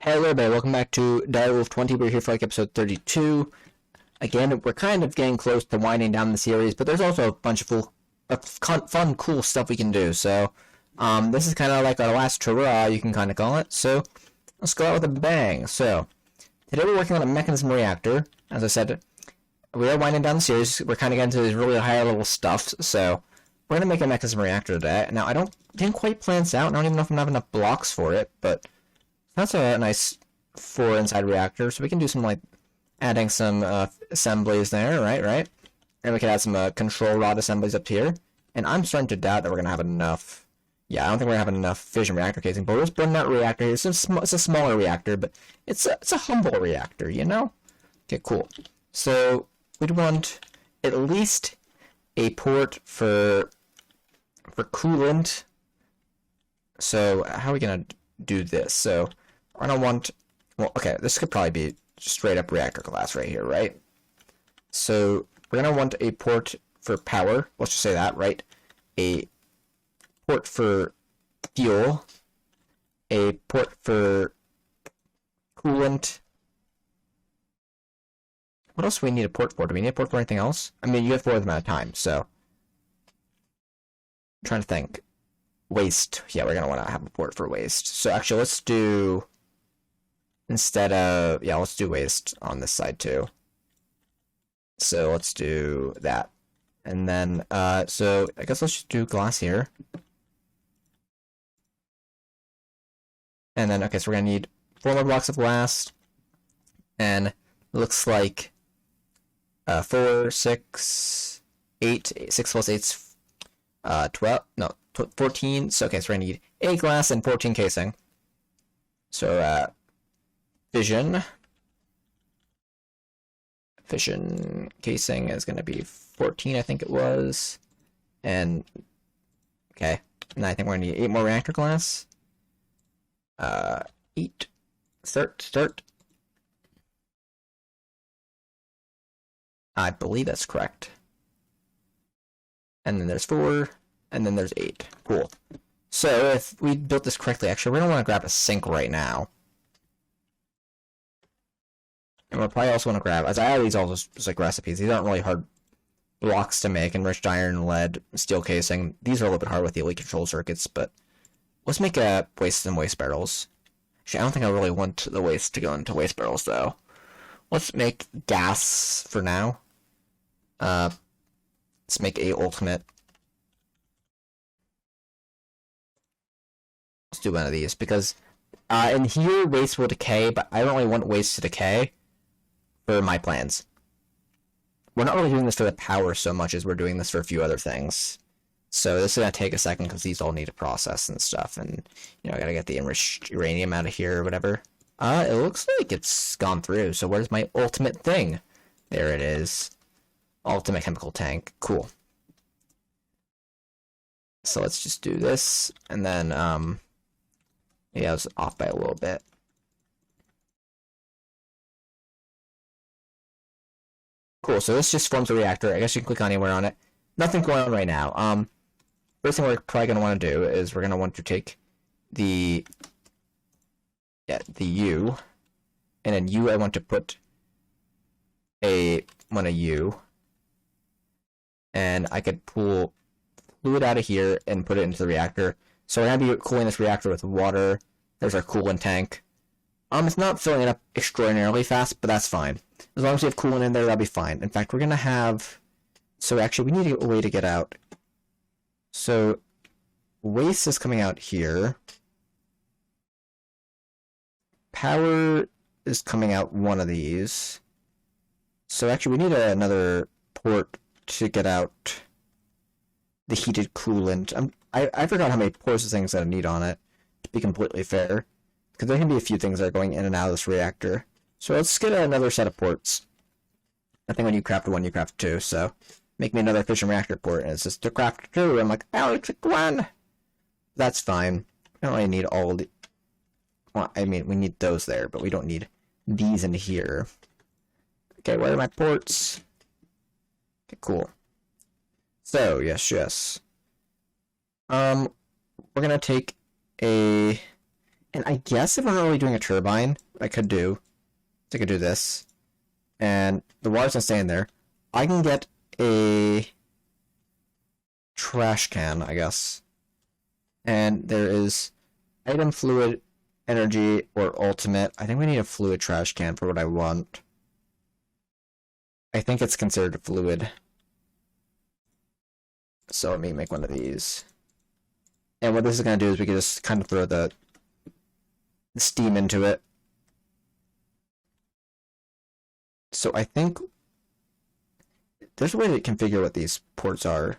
Hello everybody, welcome back to Direwolf20. We're here for like episode 32. Again, we're kind of getting close to winding down the series, but there's also a bunch of fun, cool stuff we can do. So, this is kind of like our last hurrah, you can kind of call it. So, let's go out with a bang. So, today we're working on a mechanism reactor. As I said, we are winding down the series. We're kind of getting to this really higher level stuff. So, we're going to make a mechanism reactor today. Now, didn't quite plan this out. I don't even know if I'm going to have enough blocks for it, but that's a nice 4 inside reactor, so we can do some, like, adding some assemblies there, right? And we can add some control rod assemblies up here. And I'm starting to doubt that we're going to have enough. Yeah, I don't think we're going to have enough fission reactor casing, but we'll just burn that reactor. It's a smaller reactor, but it's a humble reactor, you know? Okay, cool. So, we'd want at least a port for coolant. So, how are we going to do this? So, I don't want, well, okay, this could probably be straight up reactor class right here, right? So, we're going to want a port for power, let's just say that, right? A port for fuel, a port for coolant. What else do we need a port for? Do we need a port for anything else? I mean, you have 4 of them at a time, so. I'm trying to think. Waste. Yeah, we're going to want to have a port for waste. So, actually, let's do, instead of, yeah, let's do waste on this side too. So let's do that. And then, so I guess let's just do glass here. And then, okay, so we're gonna need 4 more blocks of glass. And it looks like 4, 6, 8, 6 plus 8's 12, no, 14. So, okay, so we're gonna need 8 glass and 14 casing. So, fission casing is going to be 14, I think it was. And, okay. And I think we're going to need 8 more reactor glass. 8. Start. I believe that's correct. And then there's 4. And then there's 8. Cool. So, if we built this correctly, actually, we're going to want to grab a sink right now. And we'll probably also want to grab, as I add these all just like recipes, these aren't really hard blocks to make, enriched iron, lead, steel casing. These are a little bit hard with the elite control circuits, but let's make waste and waste barrels. Actually, I don't think I really want the waste to go into waste barrels, though. Let's make gas for now. Let's make a ultimate. Let's do one of these, because in here, waste will decay, but I don't really want waste to decay for my plans. We're not really doing this for the power so much as we're doing this for a few other things. So this is going to take a second because these all need to process and stuff. And, you know, I got to get the enriched uranium out of here or whatever. It looks like it's gone through. So where's my ultimate thing? There it is. Ultimate chemical tank. Cool. So let's just do this. And then, yeah, I was off by a little bit. Cool, so this just forms a reactor. I guess you can click on anywhere on it. Nothing going on right now. First thing we're probably going to want to do is we're going to want to take the U, and in U I want to put a U, and I could pull fluid out of here and put it into the reactor. So we're going to be cooling this reactor with water. There's our coolant tank. It's not filling it up extraordinarily fast, but that's fine. As long as we have coolant in there, that'll be fine. In fact, we're going to have... So actually, we need a way to get out. So, waste is coming out here. Power is coming out one of these. So actually, we need another port to get out the heated coolant. I forgot how many ports of things that I need on it, to be completely fair. Because there can be a few things that are going in and out of this reactor. So let's get another set of ports. I think when you craft 1, you craft 2, so make me another fission reactor port, and it's just to craft 2. I'm like, I'll take 1! That's fine. I don't really need all the... Well, I mean, we need those there, but we don't need these in here. Okay, where are my ports? Okay, cool. So, yes. We're gonna take a And I guess if we're not really doing a turbine, I could do this. And the water's not staying there. I can get a trash can, I guess. And there is item, fluid, energy, or ultimate. I think we need a fluid trash can for what I want. I think it's considered a fluid. So let me make one of these. And what this is going to do is we can just kind of throw the steam into it. So I think there's a way to configure what these ports are.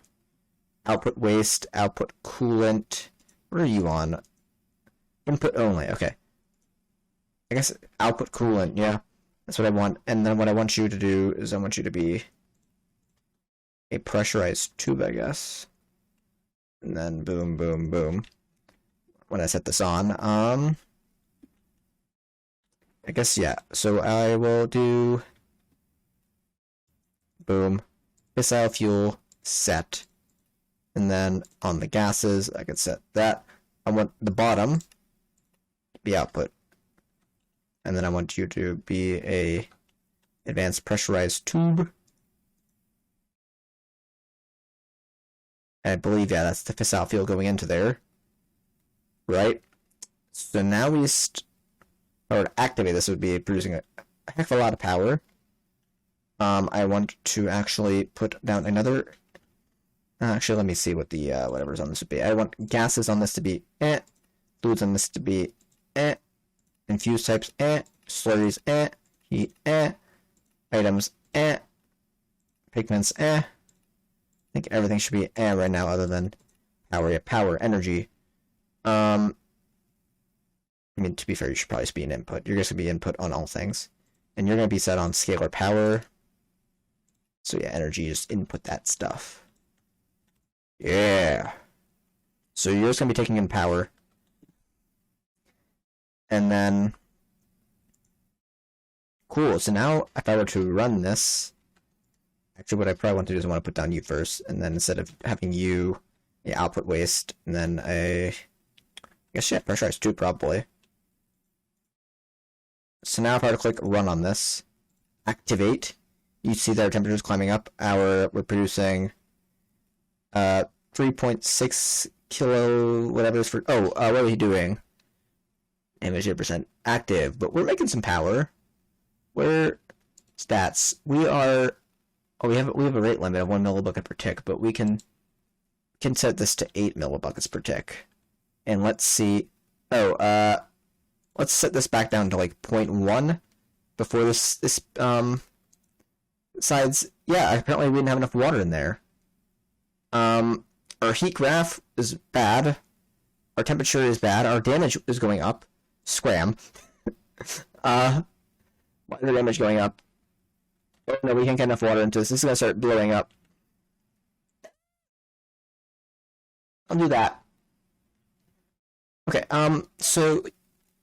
Output waste, output coolant. Where are you on? Input only, okay. I guess output coolant, yeah. That's what I want. And then what I want you to do is I want you to be a pressurized tube, I guess. And then boom, boom, boom. When I set this on, I guess, yeah. So I will do boom, fissile fuel, set. And then on the gases, I can set that. I want the bottom to be output. And then I want you to be a advanced pressurized tube. And I believe, yeah, that's the fissile fuel going into there. Right? So now we or to activate this would be producing a heck of a lot of power. I want to actually put down another. Actually, let me see what the whatever's on this would be. I want gases on this to be fluids on this to be infused types slurries heat items pigments I think everything should be right now other than power. Yeah, power, energy. I mean, to be fair, you should probably be an input. You're just gonna be input on all things, and you're gonna be set on scalar power. So yeah, energy, just input that stuff. Yeah. So you're just gonna be taking in power. And then cool, so now if I were to run this, actually what I probably want to do is I want to put down you first, and then instead of having you output waste, and then I guess yeah, pressurized tube probably. So now if I were to click run on this, activate, you see that our temperature is climbing up. We're producing 3.6 kilo whatever is for what are we doing? Image 8% active, but we're making some power. We're stats. We are we have a rate limit of 1 millibucket per tick, but we can set this to 8 millibuckets per tick. And let's see. Let's set this back down to like 0.1 before this sides. Yeah, apparently we didn't have enough water in there. Our heat graph is bad. Our temperature is bad. Our damage is going up. Scram. Why is the damage going up? Oh no, we can't get enough water into this. This is gonna start blowing up. I'll do that. Okay, so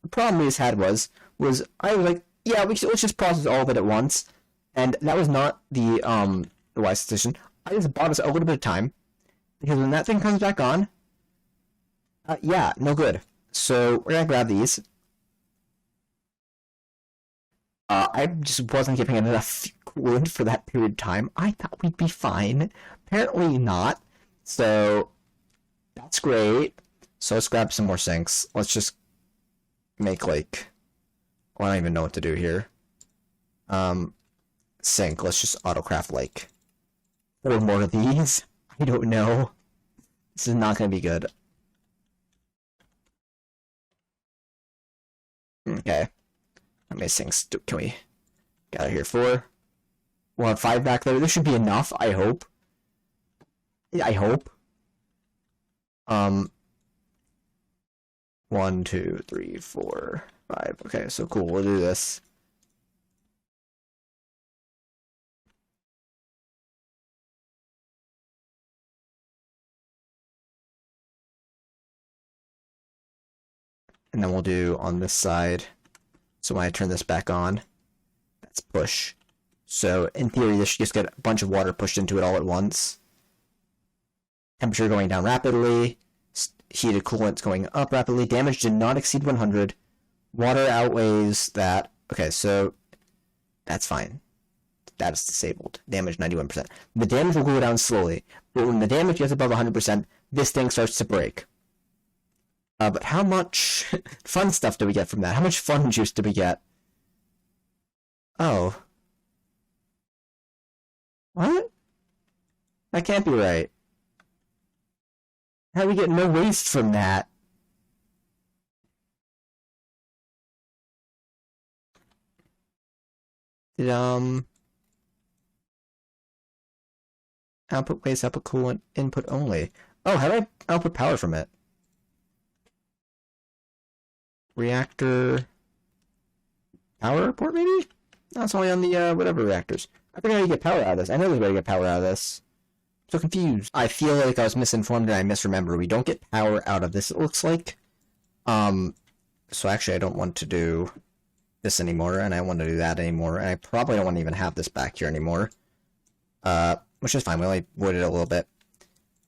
the problem we just had was I was like, yeah, let's just process all of it at once. And that was not the wise decision. I just bought us a little bit of time. Because when that thing comes back on, yeah, no good. So we're gonna grab these. I just wasn't giving it enough coolant for that period of time. I thought we'd be fine. Apparently not. So that's great. So let's grab some more sinks. Let's just make like, well, I don't even know what to do here. Sink. Let's just autocraft like 4 more of these. I don't know. This is not going to be good. Okay. How many sinks can we get out here? 4. We'll have 5 back there. This should be enough, I hope. I hope. 1, 2, 3, 4, 5. Okay, so cool. We'll do this. And then we'll do on this side. So when I turn this back on, that's push. So in theory, this should just get a bunch of water pushed into it all at once. Temperature going down rapidly. heated coolant's going up rapidly. Damage did not exceed 100. Water outweighs that. Okay, so that's fine. That is disabled. Damage 91%. The damage will go down slowly, but when the damage gets above 100%, this thing starts to break. But how much fun stuff do we get from that? How much fun juice do we get? Oh. What? That can't be right. How do we get no waste from that? Did, output waste, output coolant, input only. Oh, how do I output power from it? Reactor power report, maybe? That's only on the, whatever reactors. I forgot how you get power out of this. I know there's a way to get power out of this. I'm so confused. I feel like I was misinformed and I misremember. We don't get power out of this, it looks like. So actually I don't want to do this anymore, and I don't want to do that anymore, and I probably don't want to even have this back here anymore. Which is fine, we only voided a little bit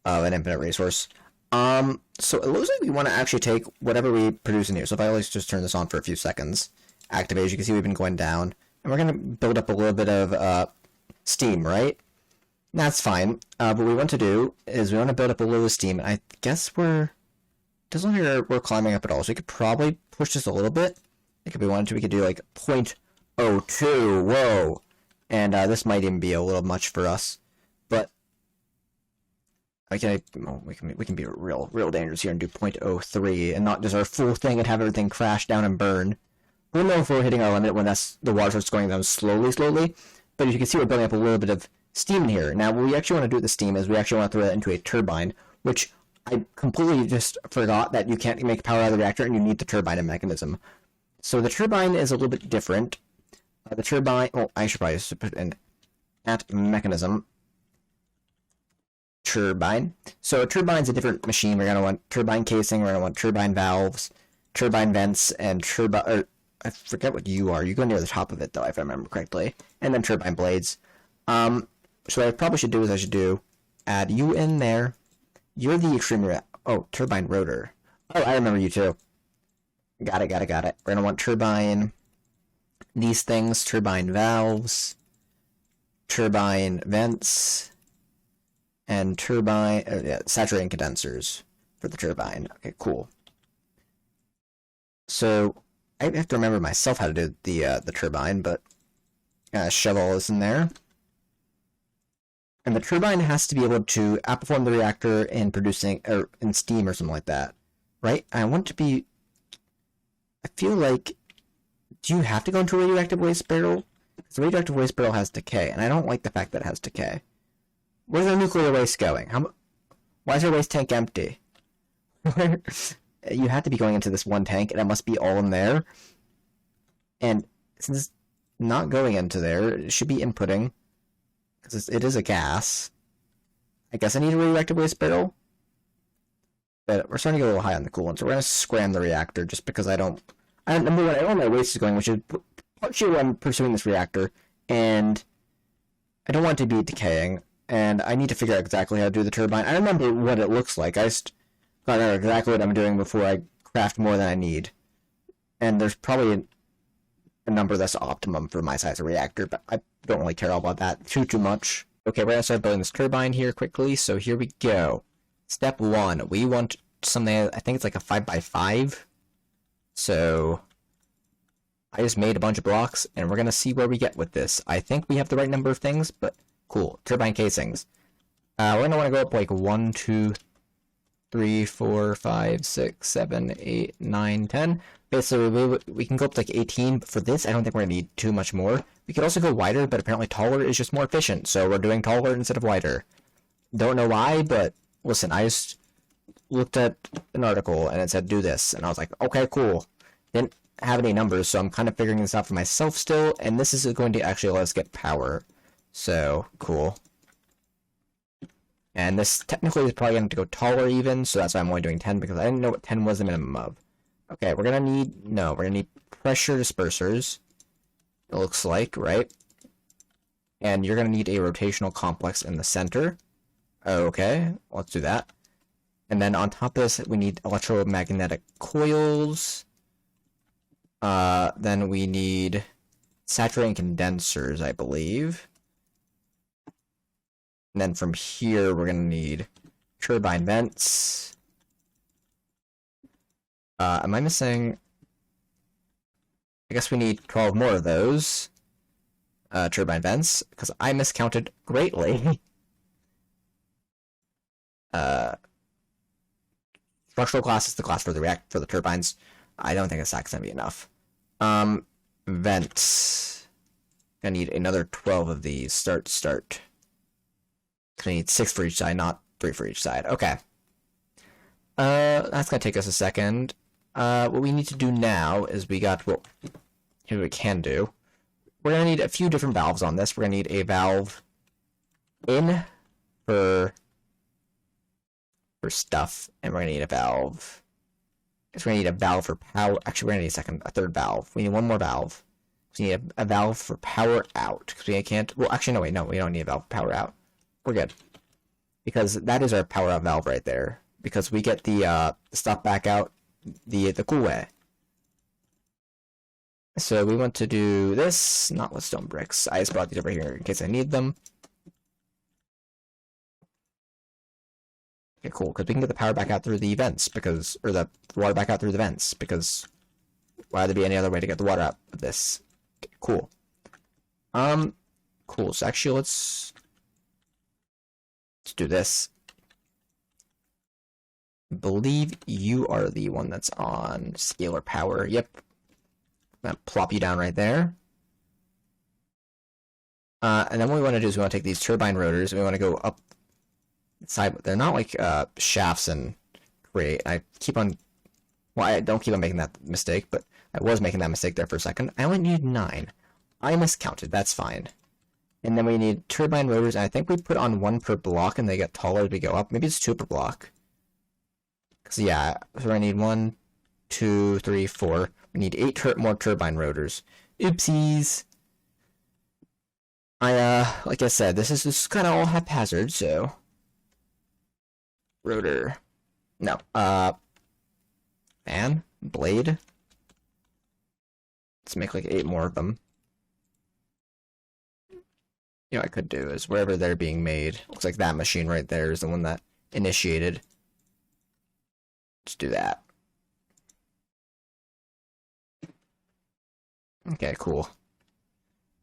of an infinite resource. So it looks like we want to actually take whatever we produce in here. So if I always just turn this on for a few seconds, activate, as you can see we've been going down, and we're going to build up a little bit of steam, right? That's fine. What we want to do is we want to build up a little steam, and I guess doesn't look like we're climbing up at all, so we could probably push this a little bit. Like if we wanted to, we could do like 0.02, whoa! And this might even be a little much for us, but we can be real dangerous here and do 0.03 and not just our full thing and have everything crash down and burn. We'll know if we're hitting our limit when the water starts going down slowly, but as you can see we're building up a little bit of steam in here. Now what we actually want to do with the steam is we actually want to throw that into a turbine, which I completely just forgot that you can't make power out of the reactor and you need the turbine mechanism. So the turbine is a little bit different. The turbine, oh, I should probably just put in at mechanism. Turbine. So a turbine's a different machine. We're going to want turbine casing, we're going to want turbine valves, turbine vents, and turbine, I forget what you are. You go near the top of it, though, if I remember correctly. And then turbine blades. So what I probably should do is I should add you in there. You're the extreme, turbine rotor. Oh, I remember you too. Got it. We're going to want turbine, these things, turbine valves, turbine vents, and turbine, saturating condensers for the turbine. Okay, cool. So, I have to remember myself how to do the turbine, but shove all this in there. And the turbine has to be able to outperform the reactor in producing, or in steam or something like that, right? I want to be, I feel like, do you have to go into a radioactive waste barrel? Because the radioactive waste barrel has decay, and I don't like the fact that it has decay. Where's our nuclear waste going? Why is our waste tank empty? You have to be going into this one tank, and it must be all in there. And since it's not going into there, it should be inputting, because it is a gas. I guess I need a radioactive waste barrel. But we're starting to get a little high on the coolant, so we're going to scram the reactor just because number one, I don't know where my waste is going, which is partially why I'm pursuing this reactor, and I don't want it to be decaying, and I need to figure out exactly how to do the turbine. I remember what it looks like. I just gotta know exactly what I'm doing before I craft more than I need. And there's probably a number that's optimum for my size of reactor, but I don't really care about that too much. Okay, we're gonna start building this turbine here quickly, so here we go. Step 1, we want something, I think it's like a 5x5. So I just made a bunch of blocks, and we're gonna see where we get with this. I think we have the right number of things, but cool. Turbine casings. We're gonna want to go up like 1, 2, 3, 4, 5, 6, 7, 8, 9, 10. Basically, we can go up to like 18, but for this, I don't think we're gonna need too much more. We could also go wider, but apparently taller is just more efficient, so we're doing taller instead of wider. Don't know why, but listen, I just looked at an article and it said do this, and I was like, okay, cool. Didn't have any numbers, so I'm kind of figuring this out for myself still, and this is going to actually let us get power. So, cool. And this technically is probably going to go taller even, so that's why I'm only doing 10, because I didn't know what 10 was the minimum of. Okay, we're going to need pressure dispersers, it looks like, right? And you're going to need a rotational complex in the center. Okay, let's do that. And then on top of this, we need electromagnetic coils. Then we need saturating condensers, I believe. And then from here, we're going to need turbine vents. Am I missing? I guess we need 12 more of those turbine vents, because I miscounted greatly. Structural glass is the glass for the turbines. I don't think that's going to be enough. Vents. I need another 12 of these. Start. I need 6 for each side, not 3 for each side. Okay. That's gonna take us a second. What we need to do now is here's what we can do. We're gonna need a few different valves on this. We're gonna need a valve in for stuff, and we're gonna need a valve. We're gonna need a valve for power. Actually, we're gonna need a third valve. We need one more valve. We need a valve for power out, because we can't. Well, actually, no, we don't need a valve for power out. We're good, because that is our power out valve right there. Because we get the stuff back out the cool way. So we want to do this, not with stone bricks. I just brought these over here in case I need them. Okay, cool, because we can get the power back out through the vents, or the water back out through the vents, because why would there be any other way to get the water out of this? Okay, cool. Cool, so actually let's do this. I believe you are the one that's on scalar power. Yep. I'm gonna plop you down right there. And then what we want to do is we want to take these turbine rotors and we want to go up side. They're not like shafts and create. I don't keep on making that mistake, but I was making that mistake there for a second. I only need 9. I miscounted. That's fine. And then we need turbine rotors, and I think we put on 1 per block, and they get taller as we go up. Maybe it's 2 per block. Because, yeah, so I need 1, 2, 3, 4. We need 8 more turbine rotors. Oopsies! Like I said, this is kind of all haphazard, so... Rotor. No, fan? Blade? Let's make like 8 more of them. You know what I could do is wherever they're being made, looks like that machine right there is the one that initiated. Let's do that. Okay, cool.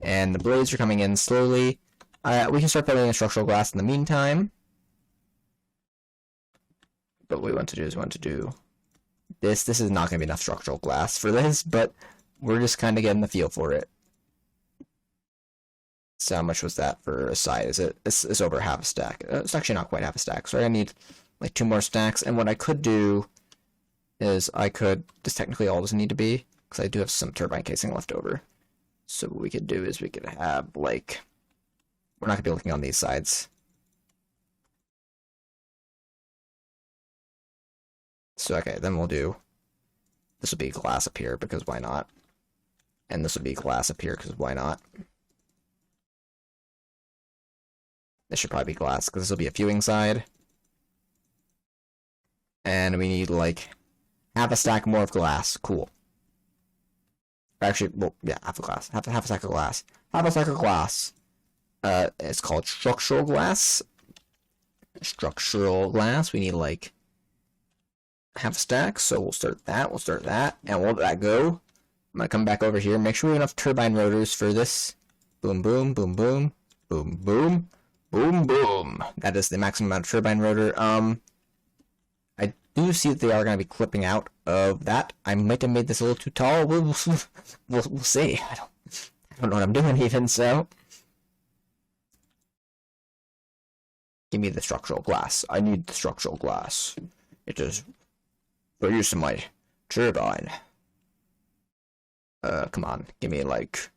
And the blades are coming in slowly. We can start putting in structural glass in the meantime. But what we want to do is this. This is not going to be enough structural glass for this, but we're just kind of getting the feel for it. So how much was that for a side? It's over half a stack. It's actually not quite half a stack, so I need like 2 more stacks. And what I could do is this technically all doesn't need to be, because I do have some turbine casing left over. So what we could do is we could have like, we're not going to be looking on these sides. So okay, then we'll do, this will be glass up here, because why not? And this will be glass up here, because why not? This should probably be glass, because this will be a fewing side. And we need, like, half a stack more of glass. Cool. Actually, well, yeah, half a glass. Half a stack of glass. Half a stack of glass. It's called structural glass. Structural glass. We need, like, half a stack. So we'll start that. And we'll let that go. I'm going to come back over here. Make sure we have enough turbine rotors for this. Boom, boom, boom, boom. Boom, boom. Boom, boom. That is the maximum amount of turbine rotor. I do see that they are going to be clipping out of that. I might have made this a little too tall. We'll see. I don't know what I'm doing even, so. Give me the structural glass. I need the structural glass. It is for use in my turbine. Come on. Give me, like,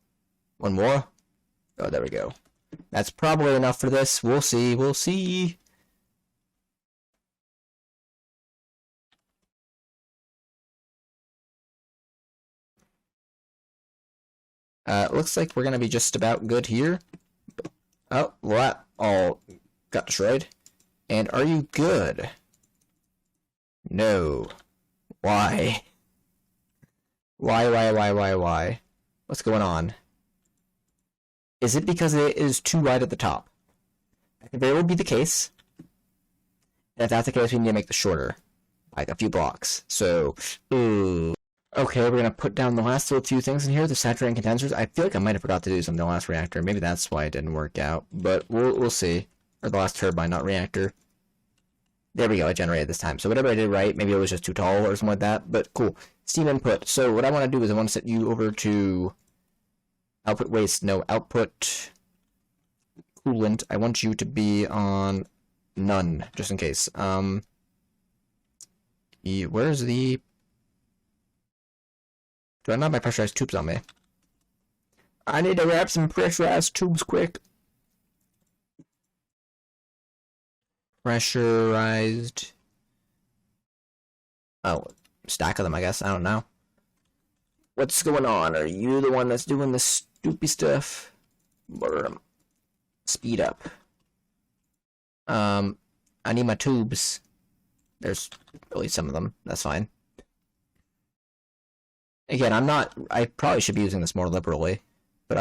1 more. Oh, there we go. That's probably enough for this. We'll see. We'll see. Looks like we're gonna be just about good here. Oh, well, that all got destroyed. And are you good? No. Why? Why? What's going on? Is it because it is too wide at the top? That could very well be the case. And if that's the case, we need to make this shorter. Like a few blocks. So, ooh. Okay, we're gonna put down the last little few things in here, the saturating condensers. I feel like I might have forgot to do something in the last reactor. Maybe that's why it didn't work out. But we'll see. Or the last turbine, not reactor. There we go, I generated this time. So whatever I did right, maybe it was just too tall or something like that. But cool. Steam input. So what I want to do is I want to set you over to output waste. No, output coolant. I want you to be on none, just in case. Where's the... Do I not have my pressurized tubes on me? I need to grab some pressurized tubes quick. Pressurized. Oh, stack of them, I guess. I don't know. What's going on? Are you the one that's doing this stupid stuff? Speed up. I need my tubes. There's really some of them. That's fine. Again, I probably should be using this more liberally. But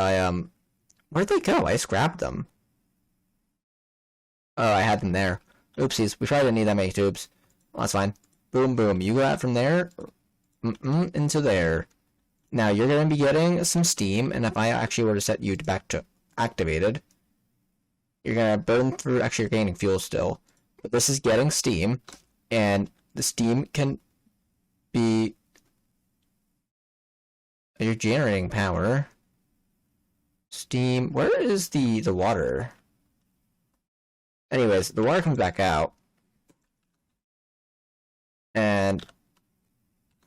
where'd they go? I just grabbed them. Oh, I had them there. Oopsies, we probably didn't need that many tubes. Well, that's fine. Boom, boom. You go out from there, into there. Now, you're going to be getting some steam, and if I actually were to set you back to activated, you're going to burn through... Actually, you're gaining fuel still. But this is getting steam, and the steam can be... You're generating power. Steam... Where is the water? Anyways, the water comes back out. And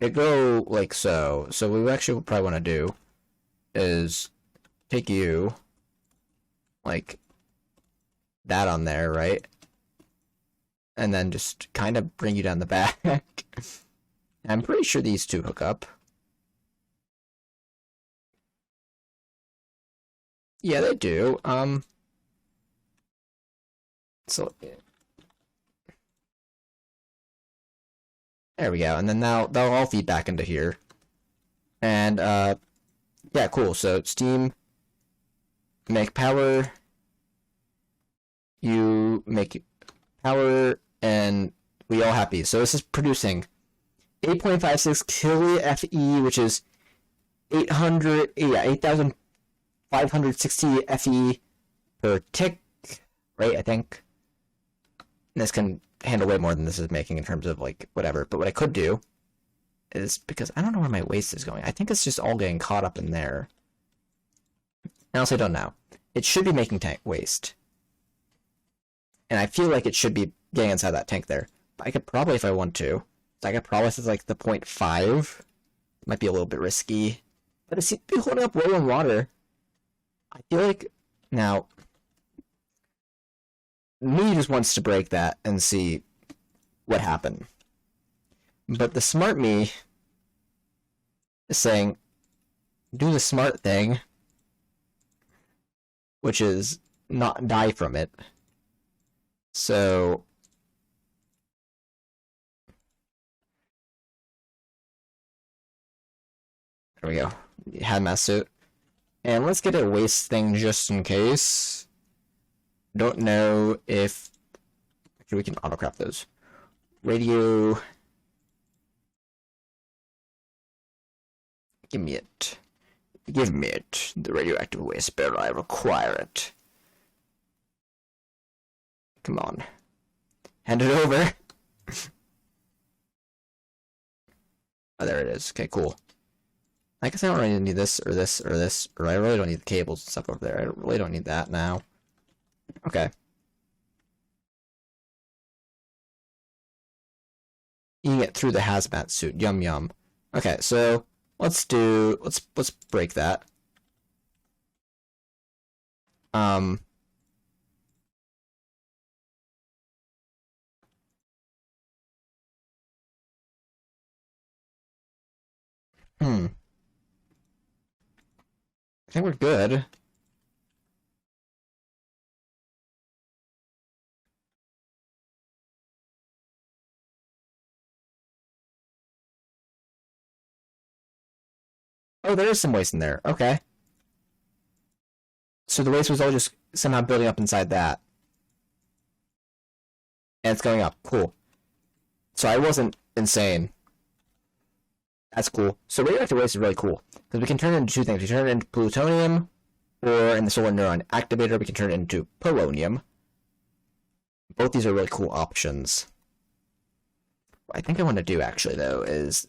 it go like so. So what we actually probably want to do is take you like that on there, right? And then just kind of bring you down the back. I'm pretty sure these two hook up. Yeah, they do. So there we go, and then they'll all feed back into here. And yeah, cool. So steam, make power. You make power, and we all happy. So this is producing 8.56 killi FE, which is 8,560 FE per tick, right? I think. And this can handle way more than this is making in terms of like whatever. But what I could do is, because I don't know where my waste is going. I think it's just all getting caught up in there. I honestly don't know. It should be making tank waste. And I feel like it should be getting inside that tank there. But I could probably, if I want to, I could probably set like the 0.5. Might be a little bit risky. But it seems to be holding up well in water. I feel like now me just wants to break that and see what happened. But the smart me is saying, do the smart thing, which is not die from it. So there we go. Hazmat suit. And let's get a waste thing just in case. Don't know if... Actually, we can autocraft those. Radio... Give me it. Give me it. The radioactive waste barrel. I require it. Come on. Hand it over. Oh, there it is. Okay, cool. I guess I don't really need this, or this, or this, or I really don't need the cables and stuff over there. I really don't need that now. Okay. You can get through the hazmat suit. Yum yum. Okay, so let's break that. I think we're good. Oh, there is some waste in there. Okay. So the waste was all just somehow building up inside that. And it's going up. Cool. So I wasn't insane. That's cool. So radioactive waste is really cool. Because we can turn it into two things. We turn it into plutonium, or in the solar neuron activator, we can turn it into polonium. Both these are really cool options. What I think I want to do, actually, though, is...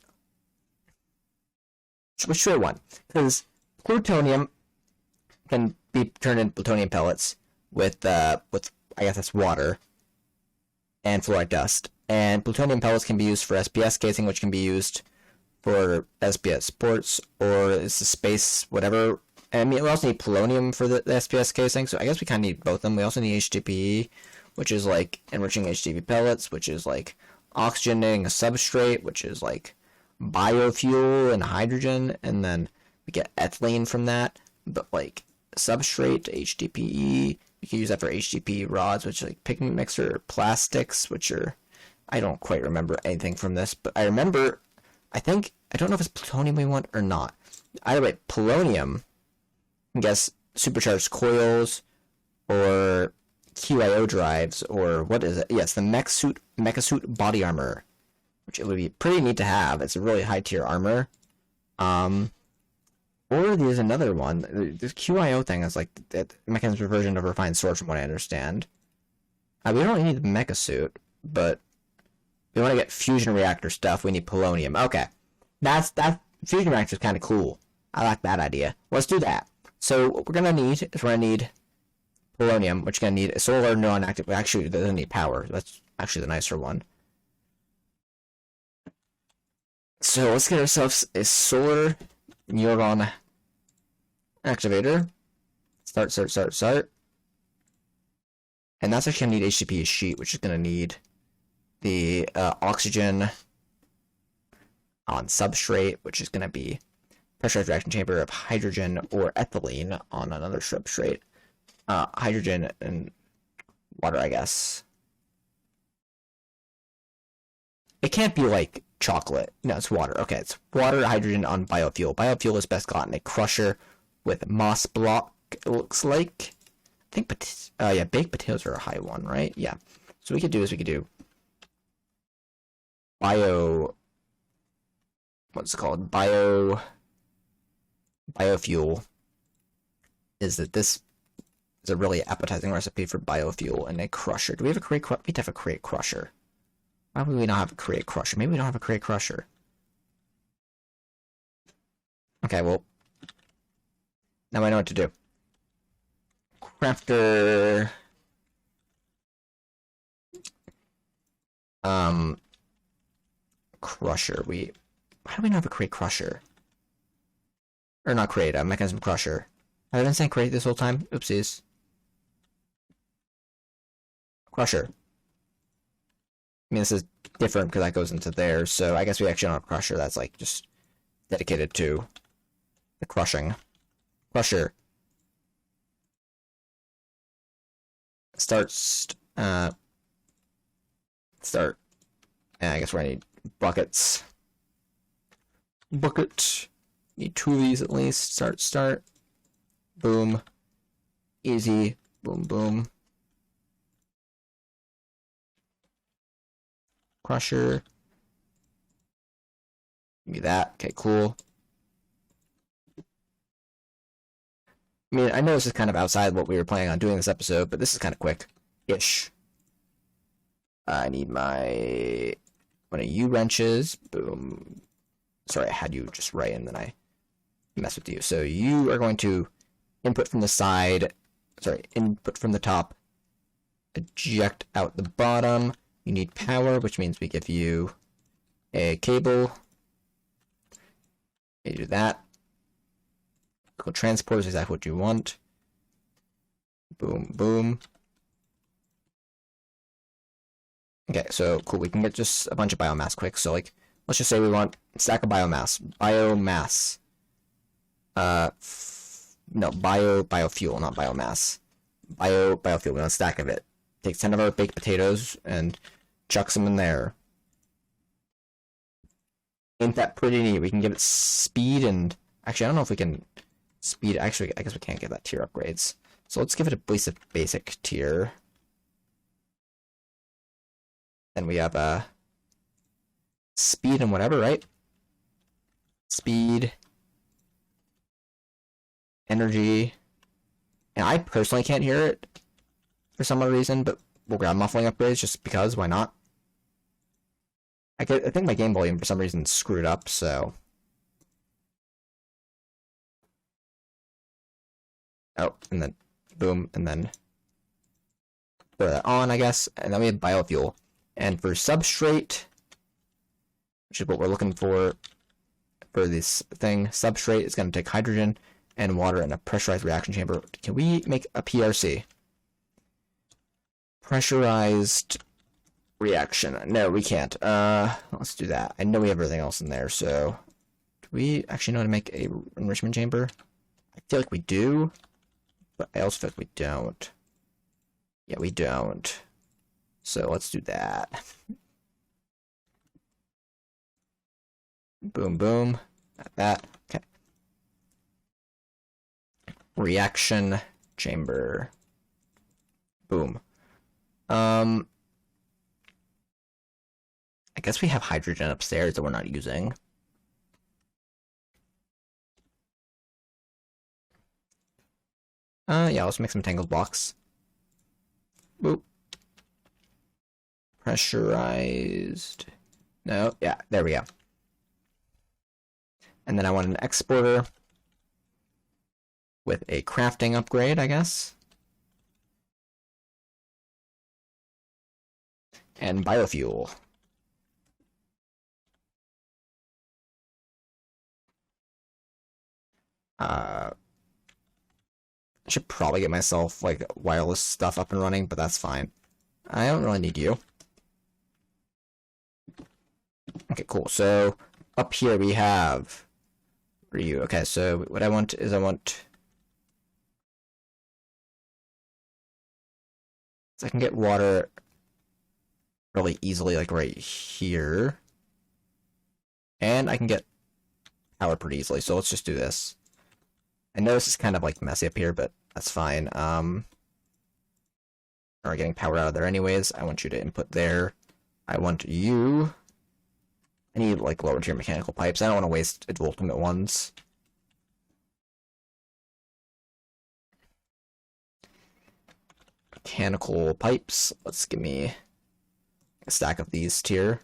which should I want? Because plutonium can be turned into plutonium pellets with I guess that's water and fluoride dust. And plutonium pellets can be used for SPS casing, which can be used for SPS sports, or it's the space, whatever. And I mean, we also need polonium for the SPS casing, so I guess we kind of need both of them. We also need HDPE, which is like enriching HDP pellets, which is like oxygenating a substrate, which is like biofuel and hydrogen, and then we get ethylene from that. But like substrate to HDPE, you can use that for HDPE rods, which are like pigment mixer, plastics, which are, I don't quite remember anything from this, but I remember, I don't know if it's plutonium we want or not. Either way, polonium, I guess supercharged coils, or QIO drives, or what is it? Yes, the mecha suit body armor, which it would be pretty neat to have. It's a really high tier armor. Or there's another one. This QIO thing is like the mechanism version of refined sword, from what I understand. We don't need the mecha suit, but we want to get fusion reactor stuff. We need polonium. Okay, that fusion reactor is kind of cool. I like that idea. Let's do that. So what we're gonna need is polonium, which is gonna need a solar neuron active. Actually, it doesn't need power. That's actually the nicer one. So let's get ourselves a solar neuron activator. Start. And that's actually gonna need HDPE sheet, which is gonna need the oxygen on substrate, which is gonna be pressurized reaction chamber of hydrogen or ethylene on another substrate. Hydrogen and water, I guess. It can't be like chocolate. No, it's water. Okay, it's water, hydrogen on biofuel. Biofuel is best gotten a crusher with moss block, it looks like. I think, yeah, baked potatoes are a high one, right? Yeah. So what we could do what's it called? Biofuel. Is that this is a really appetizing recipe for biofuel and a crusher. Do we have a crate crusher? We need to have a crate crusher. Why would we not have a crate crusher? Maybe we don't have a crate crusher. Okay, well, now I know what to do. Crafter. Crusher. Why do we not have a crate crusher? Or not crate, a mechanism crusher. Have I been saying crate this whole time? Oopsies. Crusher. I mean, this is different because that goes into there, so I guess we actually don't have a crusher that's like just dedicated to the crushing. Crusher. Start. Yeah, I guess we're gonna need buckets. Bucket. Need two of these at least. Start. Boom. Easy. Boom, boom. Crusher. Give me that. Okay, cool. I mean, I know this is kind of outside what we were planning on doing this episode, but this is kind of quick-ish. I need one of you wrenches. Boom. Sorry, I had you just right, and then I messed with you. So you are going to input from the side. Sorry, input from the top. Eject out the bottom. You need power, which means we give you a cable. You do that. Go transport is exactly what you want. Boom, boom. Okay, so cool. We can get just a bunch of biomass quick. So like, let's just say we want a stack of biomass. Biomass. No, biofuel, not biomass. Biofuel. We want a stack of it. Take 10 of our baked potatoes and chucks them in there. Ain't that pretty neat? We can give it speed and Actually, I don't know if we can speed. Actually, I guess we can't get that tier upgrades. So let's give it a basic tier. Then we have speed and whatever, right? Speed, energy, and I personally can't hear it for some other reason, but we'll grab muffling upgrades just because. Why not? I think my game volume for some reason screwed up, so. Oh, and then boom, and then throw that on, I guess. And then we have biofuel. And for substrate, which is what we're looking for this thing, substrate is going to take hydrogen and water in a pressurized reaction chamber. Can we make a PRC? Pressurized reaction. No, we can't. Let's do that. I know we have everything else in there, so do we actually know how to make a enrichment chamber? I feel like we do, but I also feel like we don't. Yeah, we don't. So let's do that. Boom, boom. Like that. Okay. Reaction chamber. Boom. I guess we have hydrogen upstairs that we're not using. Yeah, let's make some tangled blocks. Boop. Pressurized. No, yeah, there we go. And then I want an exporter with a crafting upgrade, I guess. And biofuel. I should probably get myself, like, wireless stuff up and running, but that's fine. I don't really need you. Okay, cool. So, up here we have you. Okay, so what I want is so I can get water really easily, like right here. And I can get power pretty easily, so let's just do this. I know this is kind of like messy up here, but that's fine. We're getting power out of there anyways. I want you to input there. I want you. I need like lower tier mechanical pipes. I don't want to waste ultimate ones. Mechanical pipes. Let's give me a stack of these tier.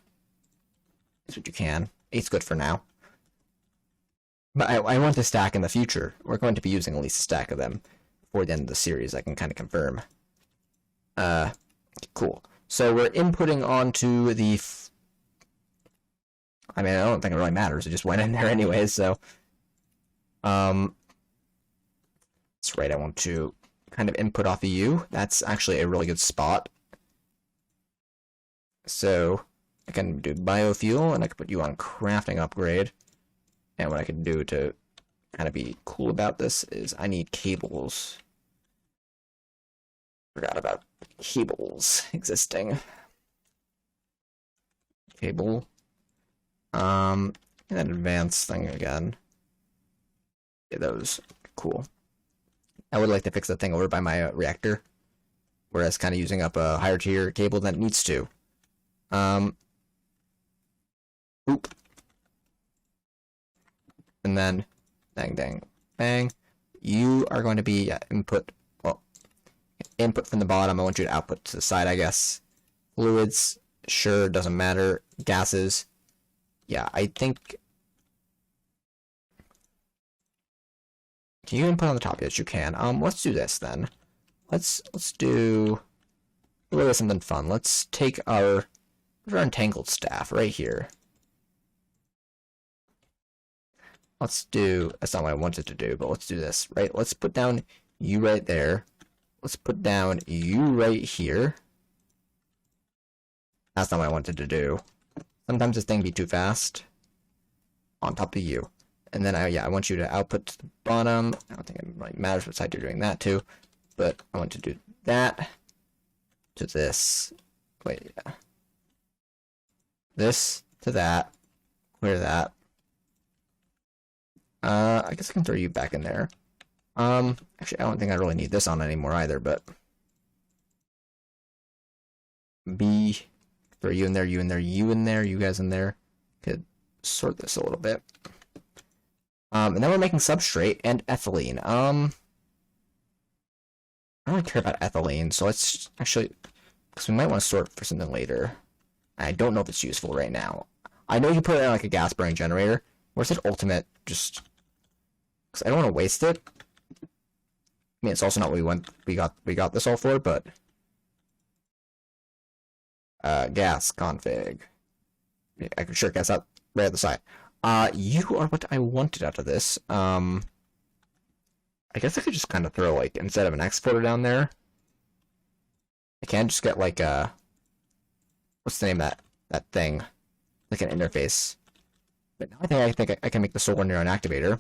That's what you can. 8's good for now. But I want to stack in the future. We're going to be using at least a stack of them before the end of the series, I can kind of confirm. Cool. So we're inputting onto the... I mean, I don't think it really matters. It just went in there anyways, so... That's right, I want to kind of input off of you. That's actually a really good spot. So, I can do biofuel, and I can put you on crafting upgrade. And what I can do to kind of be cool about this is I need cables. Forgot about cables existing. Cable. And an advanced thing again. Yeah, those. Cool. I would like to fix that thing over by my reactor. Whereas kind of using up a higher tier cable than it needs to. Oop. And then, bang, bang, bang. You are going to be input, well, input from the bottom. I want you to output to the side, I guess. Fluids, sure, doesn't matter. Gases, yeah, I think. Can you input on the top? Yes, you can. Let's do this then. Let's do something fun. Let's take our entangled staff right here. Let's do, that's not what I wanted to do, but let's do this, right? Let's put down you right there. Let's put down you right here. That's not what I wanted to do. Sometimes this thing be too fast. On top of you. And then, I want you to output to the bottom. I don't think it really matters what side you're doing that to. But I want to do that to this. Wait, yeah. This to that. Clear that. I guess I can throw you back in there. Actually, I don't think I really need this on anymore either, but... B, throw you in there, you in there, you in there, you guys in there. Could sort this a little bit. And then we're making substrate and ethylene. I don't really care about ethylene, so let's actually... Because we might want to store it for something later. I don't know if it's useful right now. I know you put it in like a gas burning generator. Where's it ultimate? Just... Because I don't want to waste it. I mean, it's also not what we got this all for, but... gas config. I can sure guess that right at the side. You are what I wanted out of this. I guess I could just kind of throw, like, instead of an exporter down there, I can just get, like, what's the name of that thing? Like an interface. But now I think I can make the solar neuron activator.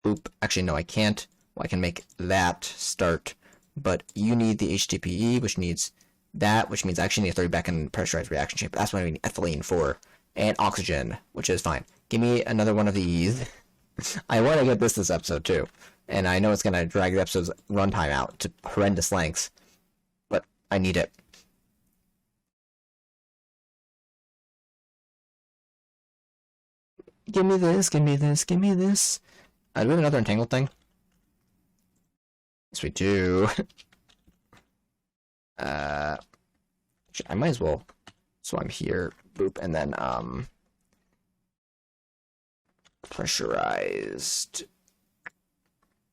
Oop. Actually, no, I can't. Well, I can make that start, but you need the HTPE, which needs that, which means I actually need a 30 back in pressurized reaction chamber. That's what I need ethylene for. And oxygen, which is fine. Give me another one of these. I want to get this episode, too. And I know it's going to drag the episode's runtime out to horrendous lengths. But I need it. Give me this, give me this, give me this. Do we have another entangled thing? Yes, we do. I might as well. So I'm here, boop, and then pressurized,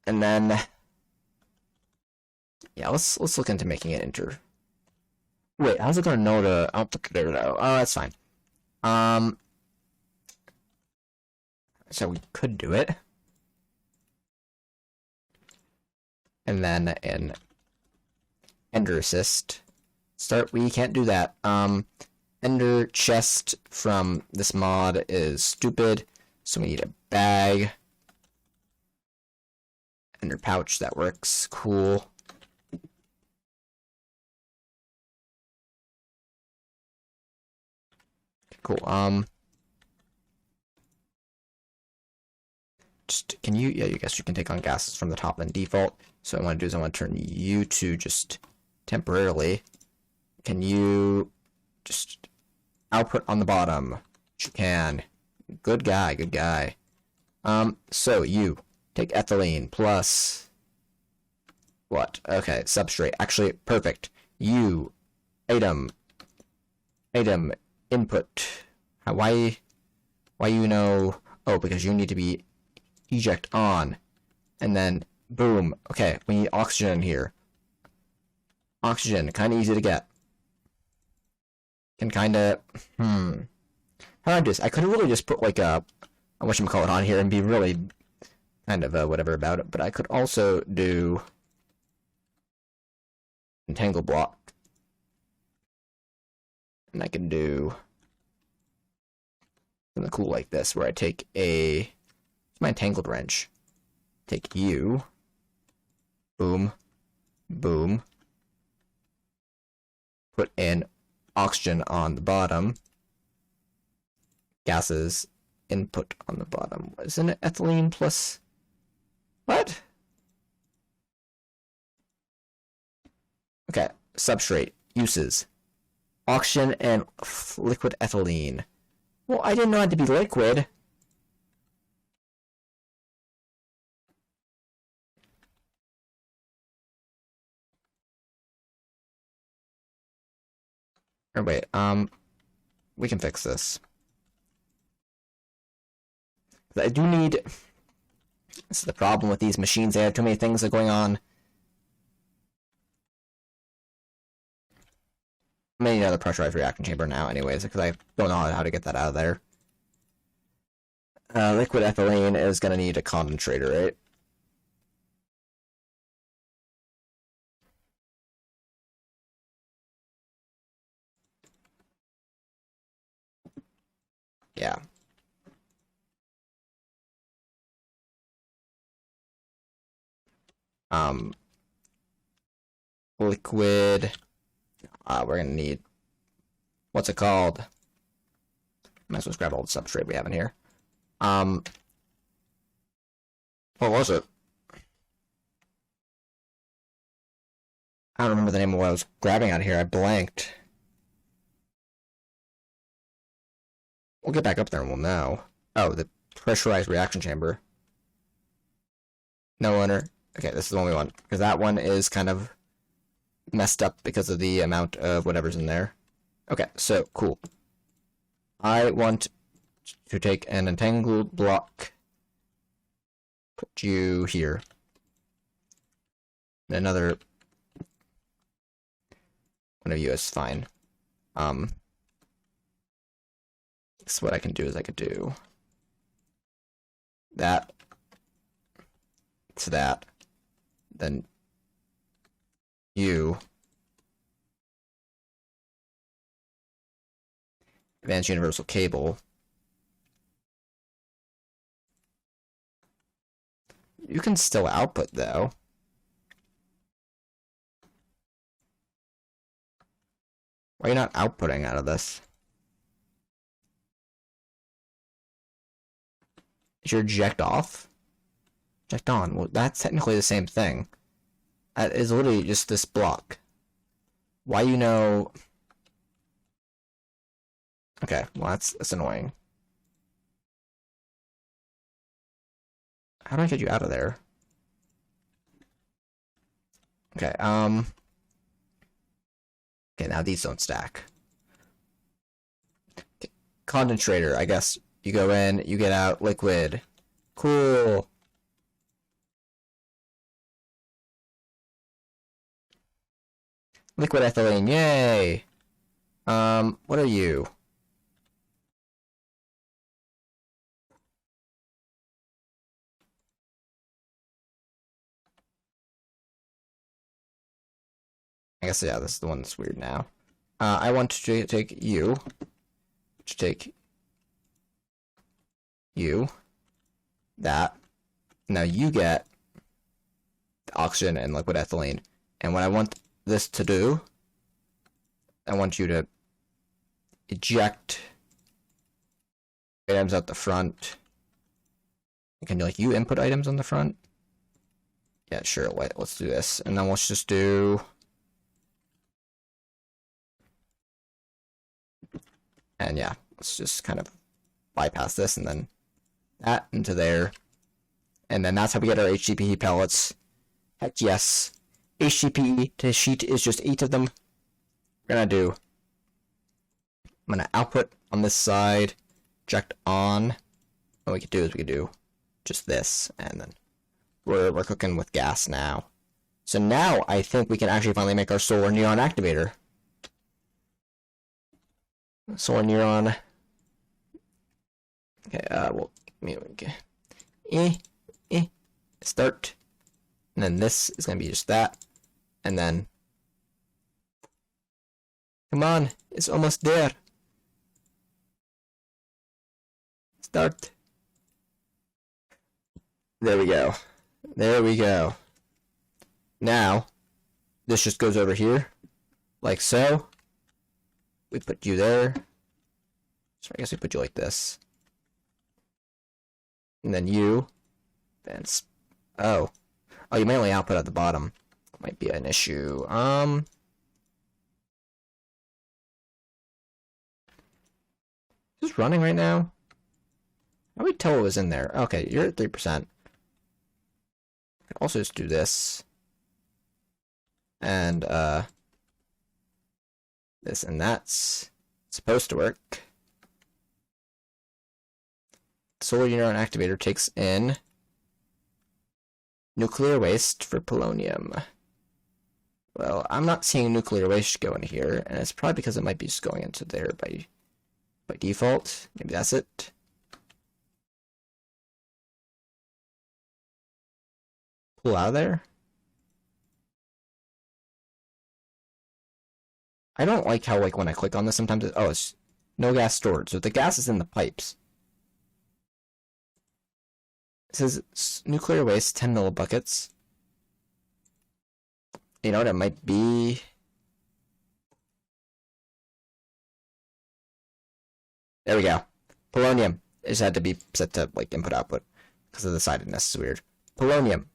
and then yeah, let's look into making it enter. Wait, how's it gonna know to? I don't think there we go. Oh, that's fine. So we could do it, and then in ender assist start. We can't do that. Ender chest from this mod is stupid, so we need a bag. Ender pouch, that works. Cool. Cool. Just, can you, yeah, you guess you can take on gases from the top and default. So what I want to do is I want to turn you to just temporarily. Can you just output on the bottom? You can. Good guy, good guy. So you take ethylene plus what? Okay, substrate. Actually, perfect. You item input. Why you know? Oh, because you need to be eject on, and then boom. Okay, we need oxygen in here. Oxygen, kind of easy to get. Can kind of how do I do this? I could really just put like a whatchamacallit on here and be really kind of whatever about it, but I could also do entangle block, and I can do something cool like this where I take my entangled wrench, take you, boom, boom, put in oxygen on the bottom, gases input on the bottom. Isn't it ethylene plus what? Okay, substrate uses oxygen and liquid ethylene. Well, I didn't know it had to be liquid. Or wait, we can fix this. I do need... This is the problem with these machines, they have too many things that are going on. I may need another pressurized reaction chamber now anyways, because I don't know how to get that out of there. Liquid ethylene is going to need a concentrator, right? Yeah. Liquid. We're gonna need, what's it called? Might as well grab all the substrate we have in here. What was it? I don't remember the name of what I was grabbing out of here. I blanked. We'll get back up there and we'll know. Oh, the pressurized reaction chamber. No owner. Okay, this is the one we want. Because that one is kind of messed up because of the amount of whatever's in there. Okay, so, cool. I want to take an entangled block. Put you here. And another one of you is fine. So what I can do is I could do that to that, then you advanced universal cable. You can still output though. Why are you not outputting out of this? Is your eject off? Eject on. Well, that's technically the same thing. That is literally just this block. Why you know... Okay, well that's annoying. How do I get you out of there? Okay, okay, now these don't stack. Okay. Condensator, I guess. You go in, you get out liquid. Cool. Liquid ethylene, yay! What are you? I guess, yeah, this is the one that's weird now. I want to take you. To take you. That. Now you get oxygen and liquid ethylene. And what I want this to do, I want you to eject items out the front. Can you, like, you input items on the front? Yeah, sure, let's do this. And then let's just do... And yeah, let's just kind of bypass this and then that into there. And then that's how we get our HDPE pellets. Heck yes. HDPE to sheet is just 8 of them. We're gonna do... I'm gonna output on this side, eject on. What we could do is we could do just this, and then we're cooking with gas now. So now I think we can actually finally make our solar neon activator. Solar neuron. Okay, well, start. And then this is gonna be just that. And then, come on, it's almost there. Start. There we go. There we go. Now, this just goes over here, like so. We put you there. So I guess we put you like this. And then you. Then, oh, you may only output at the bottom. Might be an issue. Is this running right now? How do we tell what was in there? Okay, you're at 3%. I can also just do this. And, this and that's supposed to work. Solar neuron activator takes in nuclear waste for polonium. Well, I'm not seeing nuclear waste go in here, and it's probably because it might be just going into there by default. Maybe that's it. Pull out of there. I don't like how, like, when I click on this, sometimes it's no gas stored. So the gas is in the pipes. It says nuclear waste, 10 millibuckets. You know what it might be? There we go. Polonium. It just had to be set to like input output because of the sidedness. Is weird. Polonium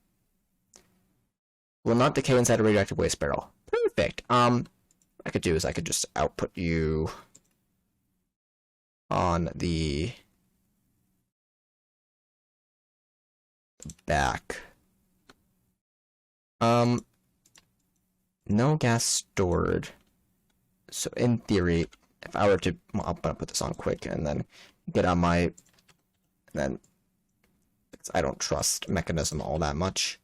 will not decay inside a radioactive waste barrel. Perfect. What I could do is I could just output you on the back. No gas stored. So in theory, if I were to, well, I'm gonna put this on quick and then get on my, and then I don't trust mechanism all that much.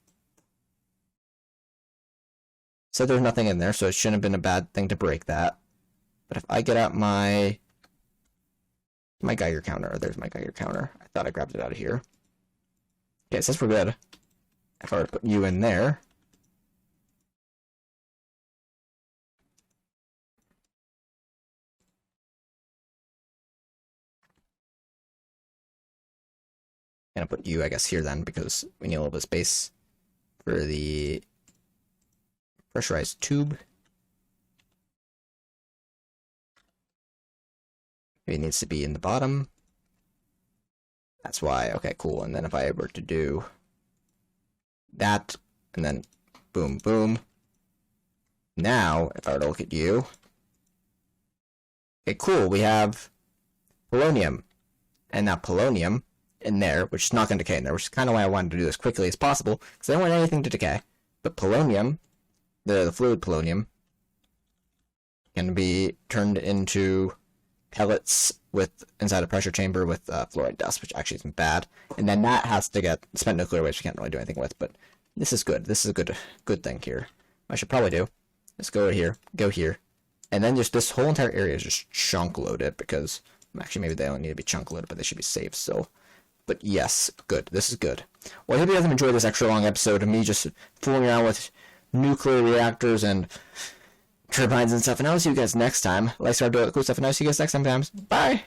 So there's nothing in there, so it shouldn't have been a bad thing to break that. But if I get out my Geiger counter, there's my Geiger counter. I thought I grabbed it out of here. Okay, it says we're good. If I were to put you in there. I'm gonna put you, I guess, here then, because we need a little bit of space for the pressurized tube. Maybe it needs to be in the bottom. That's why. Okay, cool. And then if I were to do that, and then boom, boom. Now, if I were to look at you. Okay, cool. We have polonium. And now polonium in there, which is not going to decay in there, which is kind of why I wanted to do this quickly as possible, because I don't want anything to decay. But polonium, the fluid polonium, can be turned into pellets with inside a pressure chamber with fluoride dust, which actually isn't bad. And then that has to get spent nuclear waste we can't really do anything with, but this is good. This is a good thing here. I should probably do. Let's go here, and then just this whole entire area is just chunk loaded, because actually maybe they don't need to be chunk loaded, but they should be safe still. But yes, good. This is good. Well, I hope you guys have enjoyed this extra long episode of me just fooling around with nuclear reactors and turbines and stuff. And I'll see you guys next time. Like, subscribe, do all the cool stuff, and I'll see you guys next time. Bye!